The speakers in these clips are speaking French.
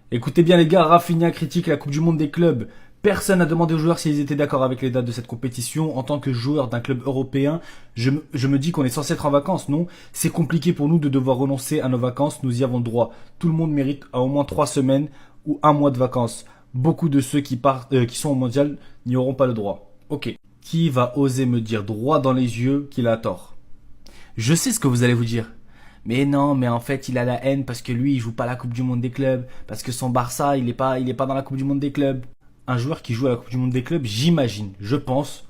Écoutez bien les gars, Rafinha critique la Coupe du Monde des clubs. Personne n'a demandé aux joueurs s'ils étaient d'accord avec les dates de cette compétition. En tant que joueur d'un club européen, je me dis qu'on est censé être en vacances, non? C'est compliqué pour nous de devoir renoncer à nos vacances, nous y avons droit. Tout le monde mérite à au moins 3 semaines ou un mois de vacances. Beaucoup de ceux qui sont au mondial n'y auront pas le droit. Ok. Qui va oser me dire droit dans les yeux qu'il a tort? Je sais ce que vous allez vous dire. Mais non, mais en fait, il a la haine parce que lui, il joue pas la Coupe du Monde des clubs, parce que son Barça, il est pas dans la Coupe du Monde des clubs. Un joueur qui joue à la Coupe du Monde des clubs, j'imagine, je pense,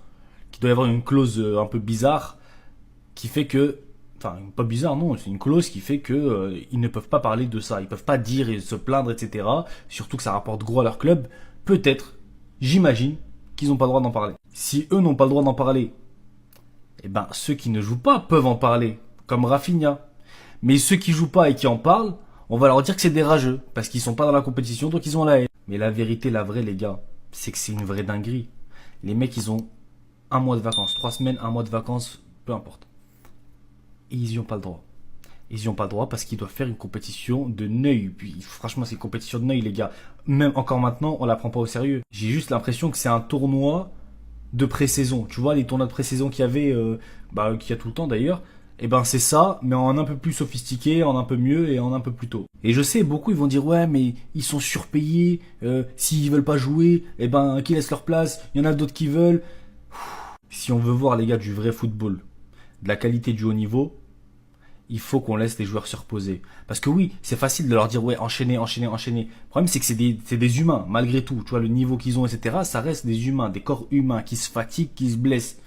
qu'il doit y avoir une clause un peu bizarre qui fait que, enfin, pas bizarre, non, c'est une clause qui fait que ils ne peuvent pas parler de ça, ils peuvent pas dire et se plaindre, etc. Surtout que ça rapporte gros à leur club. Peut-être, j'imagine, qu'ils n'ont pas le droit d'en parler. Si eux n'ont pas le droit d'en parler, eh ben, ceux qui ne jouent pas peuvent en parler, comme Rafinha. Mais ceux qui jouent pas et qui en parlent, on va leur dire que c'est des rageux, parce qu'ils sont pas dans la compétition, donc ils ont la haine. Mais la vérité, la vraie, les gars, c'est que c'est une vraie dinguerie. Les mecs, ils ont un mois de vacances, 3 semaines, un mois de vacances, peu importe. Et ils y ont pas le droit. Ils y ont pas le droit parce qu'ils doivent faire une compétition de neuil. Puis franchement, c'est une compétition de neuil, les gars. Même encore maintenant, on la prend pas au sérieux. J'ai juste l'impression que c'est un tournoi de pré-saison. Tu vois, les tournois de pré-saison qu'il y avait, qu'il y a tout le temps d'ailleurs, et ben c'est ça, mais en un peu plus sophistiqué, en un peu mieux et en un peu plus tôt. Et je sais, beaucoup ils vont dire ouais, mais ils sont surpayés, s'ils veulent pas jouer, et ben qu'ils laissent leur place, il y en a d'autres qui veulent. Si on veut voir les gars du vrai football, de la qualité du haut niveau, il faut qu'on laisse les joueurs se reposer. Parce que oui, c'est facile de leur dire ouais, enchaîner, enchaîner, enchaîner. Le problème c'est que c'est des humains, malgré tout. Tu vois, le niveau qu'ils ont, etc., ça reste des humains, des corps humains qui se fatiguent, qui se blessent.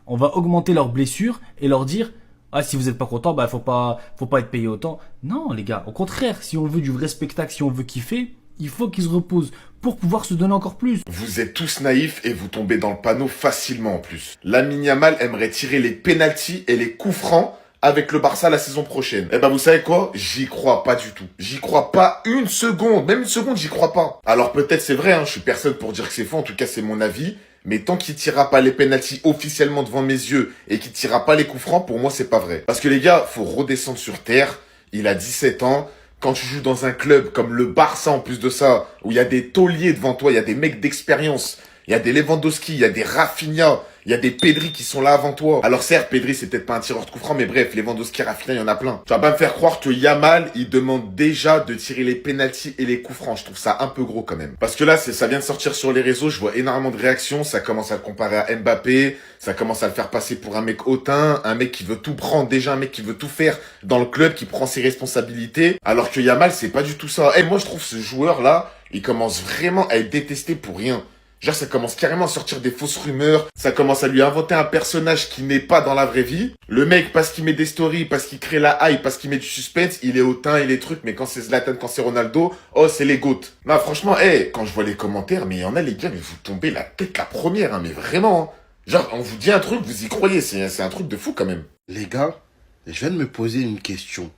On va augmenter leurs blessures et leur dire ah, si vous n'êtes pas content, bah faut pas être payé autant. Non les gars, au contraire, si on veut du vrai spectacle, si on veut kiffer, il faut qu'ils se reposent pour pouvoir se donner encore plus. Vous êtes tous naïfs et vous tombez dans le panneau facilement en plus. Lamine Yamal aimerait tirer les pénaltys et les coups francs avec le Barça la saison prochaine. Eh ben vous savez quoi? J'y crois pas du tout. J'y crois pas une seconde. Même une seconde, j'y crois pas. Alors peut-être c'est vrai, je suis personne pour dire que c'est faux, en tout cas c'est mon avis. Mais tant qu'il tirera pas les pénaltys officiellement devant mes yeux et qu'il tirera pas les coups francs, pour moi c'est pas vrai. Parce que les gars, faut redescendre sur terre. Il a 17 ans. Quand tu joues dans un club comme le Barça en plus de ça, où il y a des tauliers devant toi, il y a des mecs d'expérience, il y a des Lewandowski, il y a des Rafinha, il y a des Pedri qui sont là avant toi. Alors certes, Pedri c'est peut-être pas un tireur de coup franc, mais bref, Lewandowski, Rafinha, il y en a plein. Tu vas pas me faire croire que Yamal, il demande déjà de tirer les pénaltys et les coups francs. Je trouve ça un peu gros quand même. Parce que là, ça vient de sortir sur les réseaux, je vois énormément de réactions, ça commence à le comparer à Mbappé, ça commence à le faire passer pour un mec hautain, un mec qui veut tout prendre, déjà un mec qui veut tout faire dans le club, qui prend ses responsabilités. Alors que Yamal, c'est pas du tout ça. Et moi, je trouve ce joueur-là, il commence vraiment à être détesté pour rien. Genre, ça commence carrément à sortir des fausses rumeurs. Ça commence à lui inventer un personnage qui n'est pas dans la vraie vie. Le mec, parce qu'il met des stories, parce qu'il crée la hype, parce qu'il met du suspense, il est hautain, il est truc. Mais quand c'est Zlatan, quand c'est Ronaldo, oh, c'est les GOAT. Non, franchement, quand je vois les commentaires, mais il y en a, les gars, mais vous tombez la tête la première, mais vraiment. Genre, on vous dit un truc, vous y croyez. C'est un truc de fou quand même. Les gars, je viens de me poser une question.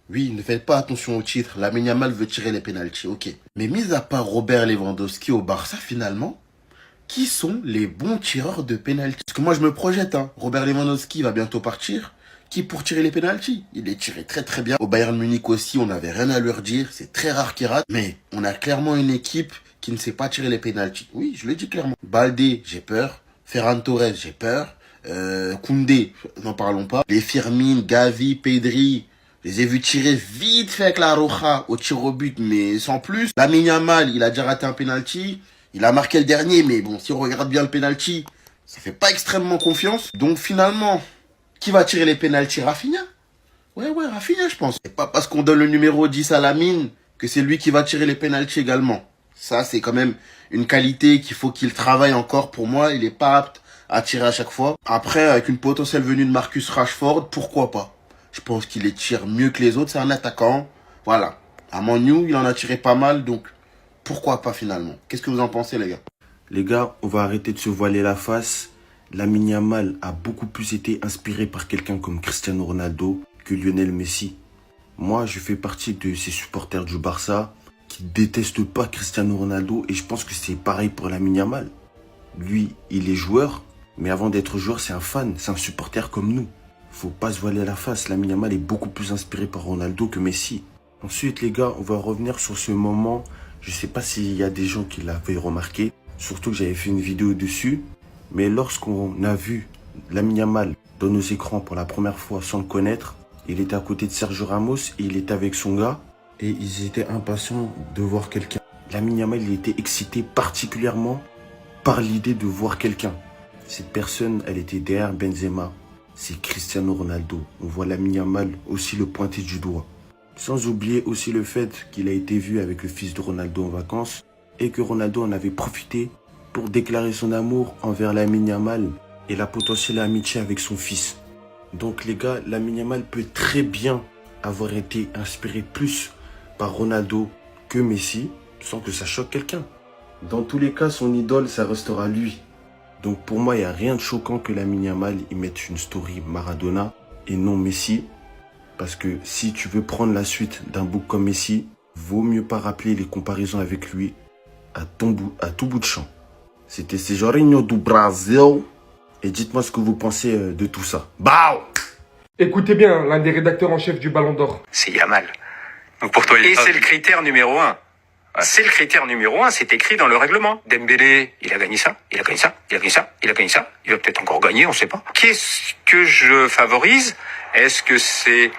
Oui, ne faites pas attention au titre. Lamine Yamal veut tirer les pénaltys, ok. Mais mis à part Robert Lewandowski au Barça, finalement, qui sont les bons tireurs de pénalty? Parce que moi, je me projette, Robert Lewandowski va bientôt partir. Qui pour tirer les pénaltys? Il est tiré très très bien. Au Bayern Munich aussi, on n'avait rien à leur dire. C'est très rare qu'il rate. Mais on a clairement une équipe qui ne sait pas tirer les pénaltys. Oui, je le dis clairement. Baldé, j'ai peur. Ferran Torres, j'ai peur. Koundé, n'en parlons pas. Les Firmine, Gavi, Pedri, je les ai vus tirer vite fait avec la Roja au tir au but, mais sans plus. Lamine Yamal, il a déjà raté un penalty. Il a marqué le dernier, mais bon, si on regarde bien le penalty, ça fait pas extrêmement confiance. Donc finalement, qui va tirer les penaltys? Rafinha? Ouais, Rafinha, je pense. C'est pas parce qu'on donne le numéro 10 à Lamine que c'est lui qui va tirer les penaltys également. Ça, c'est quand même une qualité qu'il faut qu'il travaille encore. Pour moi, il est pas apte à tirer à chaque fois. Après, avec une potentielle venue de Marcus Rashford, pourquoi pas? Je pense qu'il les tire mieux que les autres. C'est un attaquant. Voilà. À Man U, il en a tiré pas mal, donc pourquoi pas finalement? Qu'est-ce que vous en pensez, les gars? Les gars, on va arrêter de se voiler la face. Lamine Yamal a beaucoup plus été inspiré par quelqu'un comme Cristiano Ronaldo que Lionel Messi. Moi, je fais partie de ces supporters du Barça qui détestent pas Cristiano Ronaldo et je pense que c'est pareil pour Lamine Yamal. Lui, il est joueur, mais avant d'être joueur, c'est un fan, c'est un supporter comme nous. Faut pas se voiler la face. Lamine Yamal est beaucoup plus inspiré par Ronaldo que Messi. Ensuite, les gars, on va revenir sur ce moment. Je sais pas s'il y a des gens qui l'avaient remarqué. Surtout que j'avais fait une vidéo dessus. Mais lorsqu'on a vu Lamine Yamal dans nos écrans pour la première fois sans le connaître, il était à côté de Sergio Ramos et il était avec son gars. Et ils étaient impatients de voir quelqu'un. Lamine Yamal, il était excité particulièrement par l'idée de voir quelqu'un. Cette personne, elle était derrière Benzema. C'est Cristiano Ronaldo. On voit Lamine Yamal aussi le pointer du doigt. Sans oublier aussi le fait qu'il a été vu avec le fils de Ronaldo en vacances et que Ronaldo en avait profité pour déclarer son amour envers Lamine Yamal et la potentielle amitié avec son fils. Donc les gars, Lamine Yamal peut très bien avoir été inspiré plus par Ronaldo que Messi sans que ça choque quelqu'un. Dans tous les cas, son idole, ça restera lui. Donc pour moi, il n'y a rien de choquant que Lamine Yamal y mette une story Maradona et non Messi. Parce que si tu veux prendre la suite d'un bouc comme Messi, vaut mieux pas rappeler les comparaisons avec lui à tout bout de champ. C'était Jorginho du Brasil. Et dites-moi ce que vous pensez de tout ça. Bao! Écoutez bien, l'un des rédacteurs en chef du Ballon d'Or. C'est Yamal. Donc pour toi, et c'est le critère numéro 1. C'est le critère numéro 1, c'est écrit dans le règlement. Dembélé, il a gagné ça, il a gagné ça, il a gagné ça, il a gagné ça. Il va peut-être encore gagner, on sait pas. Qu'est-ce que je favorise? Est-ce que c'est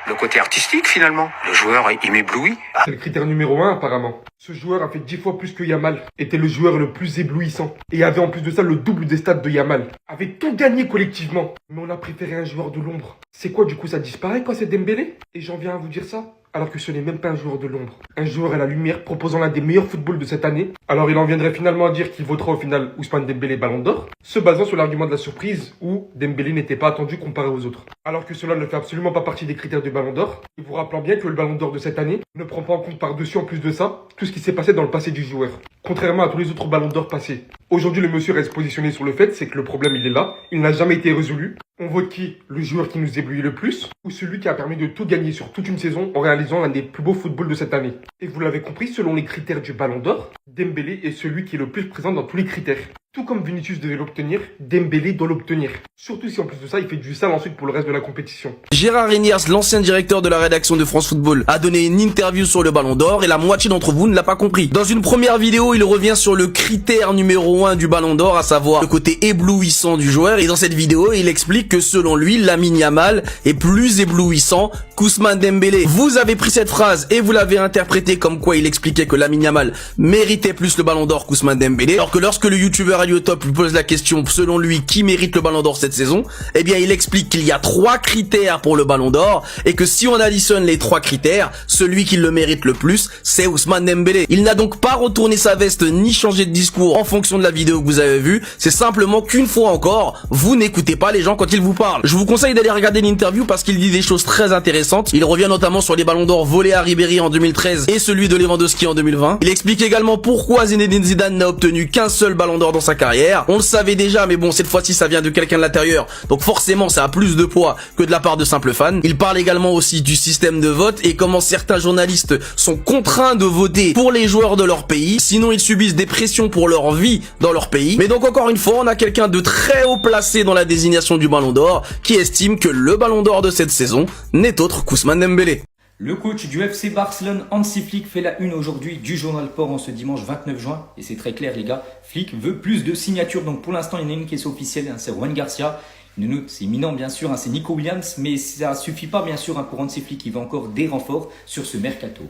le côté artistique finalement? Le joueur, il m'éblouit. C'est le critère numéro 1 apparemment. Ce joueur a fait 10 fois plus que Yamal, était le joueur le plus éblouissant, et avait en plus de ça le double des stats de Yamal. Avait tout gagné collectivement, mais on a préféré un joueur de l'ombre. C'est quoi du coup, ça disparaît quand c'est Dembélé? Et j'en viens à vous dire ça alors que ce n'est même pas un joueur de l'ombre. Un joueur à la lumière proposant l'un des meilleurs footballs de cette année. Alors il en viendrait finalement à dire qu'il votera au final Ousmane Dembélé Ballon d'Or, se basant sur l'argument de la surprise où Dembélé n'était pas attendu comparé aux autres. Alors que cela ne fait absolument pas partie des critères du Ballon d'Or, et vous rappelant bien que le Ballon d'Or de cette année ne prend pas en compte par-dessus en plus de ça tout ce qui s'est passé dans le passé du joueur. Contrairement à tous les autres Ballons d'Or passés. Aujourd'hui, le monsieur reste positionné sur le fait, c'est que le problème il est là, il n'a jamais été résolu. On vote qui? Le joueur qui nous éblouit le plus ou celui qui a permis de tout gagner sur toute une saison en réalisant l'un des plus beaux footballs de cette année? Et vous l'avez compris, selon les critères du Ballon d'Or, Dembélé est celui qui est le plus présent dans tous les critères. Tout comme Vinicius devait l'obtenir, Dembélé doit l'obtenir. Surtout si en plus de ça, il fait du sale ensuite pour le reste de la compétition. Gérard Reniers, l'ancien directeur de la rédaction de France Football, a donné une interview sur le Ballon d'Or et la moitié d'entre vous ne l'a pas compris. Dans une première vidéo, il revient sur le critère numéro 1 du Ballon d'Or, à savoir le côté éblouissant du joueur. Et dans cette vidéo, il explique que selon lui, Lamine Yamal est plus éblouissant qu'Ousmane Dembélé. Vous avez pris cette phrase et vous l'avez interprétée comme quoi il expliquait que Lamine Yamal méritait plus le Ballon d'Or qu'Ousmane Dembélé. Alors que lorsque le youtubeur Ali au Top lui pose la question selon lui qui mérite le Ballon d'Or cette saison, eh bien il explique qu'il y a 3 critères pour le Ballon d'Or et que si on additionne les 3 critères, celui qui le mérite le plus, c'est Ousmane Dembélé. Il n'a donc pas retourné sa veste ni changé de discours en fonction de la vidéo que vous avez vue, c'est simplement qu'une fois encore, vous n'écoutez pas les gens quand ils vous parlent. Je vous conseille d'aller regarder l'interview parce qu'il dit des choses très intéressantes. Il revient notamment sur les Ballons d'Or volés à Ribéry en 2013 et celui de Lewandowski en 2020. Il explique également pourquoi Zinedine Zidane n'a obtenu qu'un seul Ballon d'Or dans sa carrière. On le savait déjà, mais bon, cette fois-ci ça vient de quelqu'un de l'intérieur, donc forcément ça a plus de poids que de la part de simples fans. Il parle également aussi du système de vote et comment certains journalistes sont contraints de voter pour les joueurs de leur pays, sinon ils subissent des pressions pour leur vie dans leur pays. Mais donc encore une fois, on a quelqu'un de très haut placé dans la désignation du Ballon d'Or qui estime que le Ballon d'Or de cette saison n'est autre qu'Ousmane Dembélé. Le coach du FC Barcelone, Hansi Flick, fait la une aujourd'hui du journal Sport en ce dimanche 29 juin. Et c'est très clair les gars, Flick veut plus de signatures. Donc pour l'instant, il y en a une qui est officielle, c'est Juan Garcia. Une autre, c'est imminent bien sûr, c'est Nico Williams. Mais ça suffit pas bien sûr pour Hansi Flick, il veut encore des renforts sur ce mercato.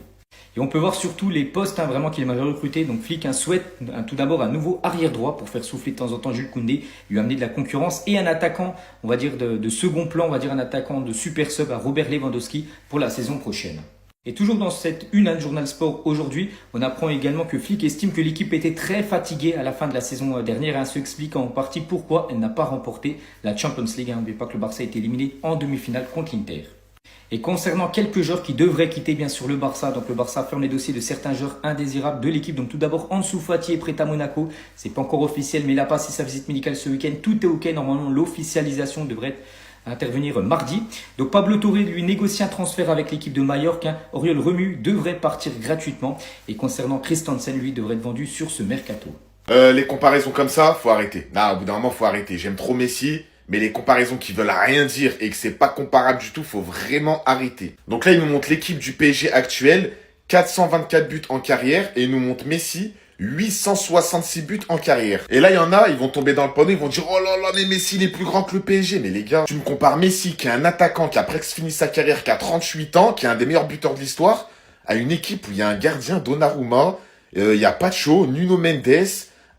Et on peut voir surtout les postes vraiment qu'il aimerait recruter. Donc Flick souhaite tout d'abord un nouveau arrière droit pour faire souffler de temps en temps Jules Koundé, lui amener de la concurrence et un attaquant, on va dire de second plan, on va dire un attaquant de super sub à Robert Lewandowski pour la saison prochaine. Et toujours dans cette une du journal Sport aujourd'hui, on apprend également que Flick estime que l'équipe était très fatiguée à la fin de la saison dernière et ainsi explique en partie pourquoi elle n'a pas remporté la Champions League. N'oubliez pas que le Barça a été éliminé en demi-finale contre l'Inter. Et concernant quelques joueurs qui devraient quitter bien sûr le Barça, donc le Barça ferme les dossiers de certains joueurs indésirables de l'équipe. Donc tout d'abord Ansu Fati est prêt à Monaco, c'est pas encore officiel mais il a passé sa visite médicale ce week-end, tout est ok, normalement l'officialisation devrait intervenir mardi. Donc Pablo Torre lui négocie un transfert avec l'équipe de Majorque, Oriol Remu devrait partir gratuitement et concernant Christensen lui devrait être vendu sur ce mercato. Les comparaisons comme ça, faut arrêter. Non, au bout d'un moment, faut arrêter. J'aime trop Messi, Mais les comparaisons qui veulent rien dire et que c'est pas comparable du tout, faut vraiment arrêter. Donc là, il nous montre l'équipe du PSG actuelle, 424 buts en carrière, et il nous montre Messi, 866 buts en carrière. Et là, il y en a, ils vont tomber dans le panneau, ils vont dire « Oh là là, mais Messi, il est plus grand que le PSG. » Mais les gars, tu me compares Messi, qui est un attaquant, qui a presque fini sa carrière, qui a 38 ans, qui est un des meilleurs buteurs de l'histoire, à une équipe où il y a un gardien, Donnarumma, il y a Pacho, Nuno Mendes,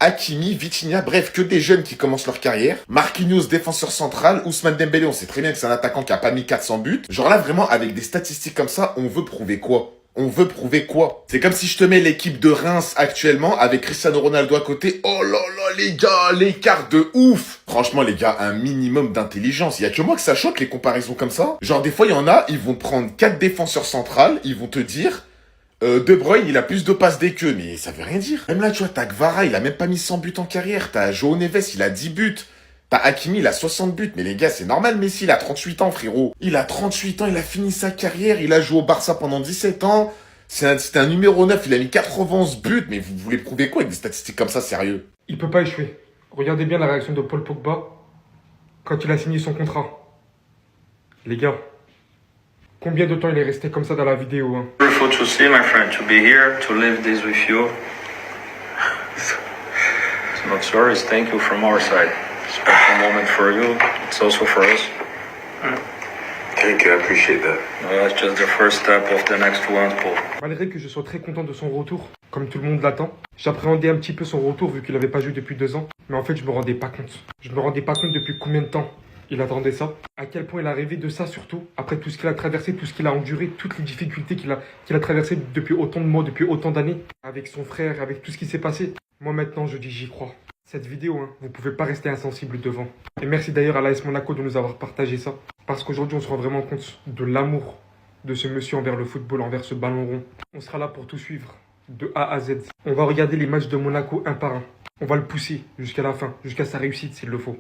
Hakimi, Vitinha, bref, que des jeunes qui commencent leur carrière. Marquinhos, défenseur central. Ousmane Dembélé, on sait très bien que c'est un attaquant qui a pas mis 400 buts. Genre là, vraiment, avec des statistiques comme ça, on veut prouver quoi? On veut prouver quoi? C'est comme si je te mets l'équipe de Reims actuellement avec Cristiano Ronaldo à côté. Oh là là, les gars, l'écart de ouf! Franchement, les gars, un minimum d'intelligence. Il y a que moi que ça choque, les comparaisons comme ça. Genre, des fois, il y en a, ils vont prendre 4 défenseurs centrales, ils vont te dire... De Bruyne, il a plus de passes des queues, mais ça veut rien dire. Même là, tu vois, t'as Gvara, il a même pas mis 100 buts en carrière. T'as João Neves, il a 10 buts. T'as Hakimi, il a 60 buts. Mais les gars, c'est normal, Messi, il a 38 ans, frérot. Il a 38 ans, il a fini sa carrière, il a joué au Barça pendant 17 ans. C'était un numéro 9, il a mis 91 buts. Mais vous voulez prouver quoi avec des statistiques comme ça, sérieux? Il peut pas échouer. Regardez bien la réaction de Paul Pogba quand il a signé son contrat. Les gars, combien de temps il est resté comme ça dans la vidéo, hein? Beautiful to see, my friend, to be here, to live this with you. It's not stories, thank you from our side. Special moment for you, it's also for us. Thank you, I appreciate that. It's just the first step of the next one, Paul. Malgré que je sois très content de son retour, comme tout le monde l'attend, j'appréhendais un petit peu son retour vu qu'il n'avait pas joué depuis 2 ans. Mais en fait, je me rendais pas compte. Je me rendais pas compte depuis combien de temps il attendait ça. À quel point il a rêvé de ça surtout. Après tout ce qu'il a traversé, tout ce qu'il a enduré, toutes les difficultés qu'il a traversées depuis autant de mois, depuis autant d'années. Avec son frère, avec tout ce qui s'est passé. Moi maintenant, je dis j'y crois. Cette vidéo, hein, vous pouvez pas rester insensible devant. Et merci d'ailleurs à l'AS Monaco de nous avoir partagé ça. Parce qu'aujourd'hui, on se rend vraiment compte de l'amour de ce monsieur envers le football, envers ce ballon rond. On sera là pour tout suivre, de A à Z. On va regarder les matchs de Monaco un par un. On va le pousser jusqu'à la fin, jusqu'à sa réussite s'il le faut.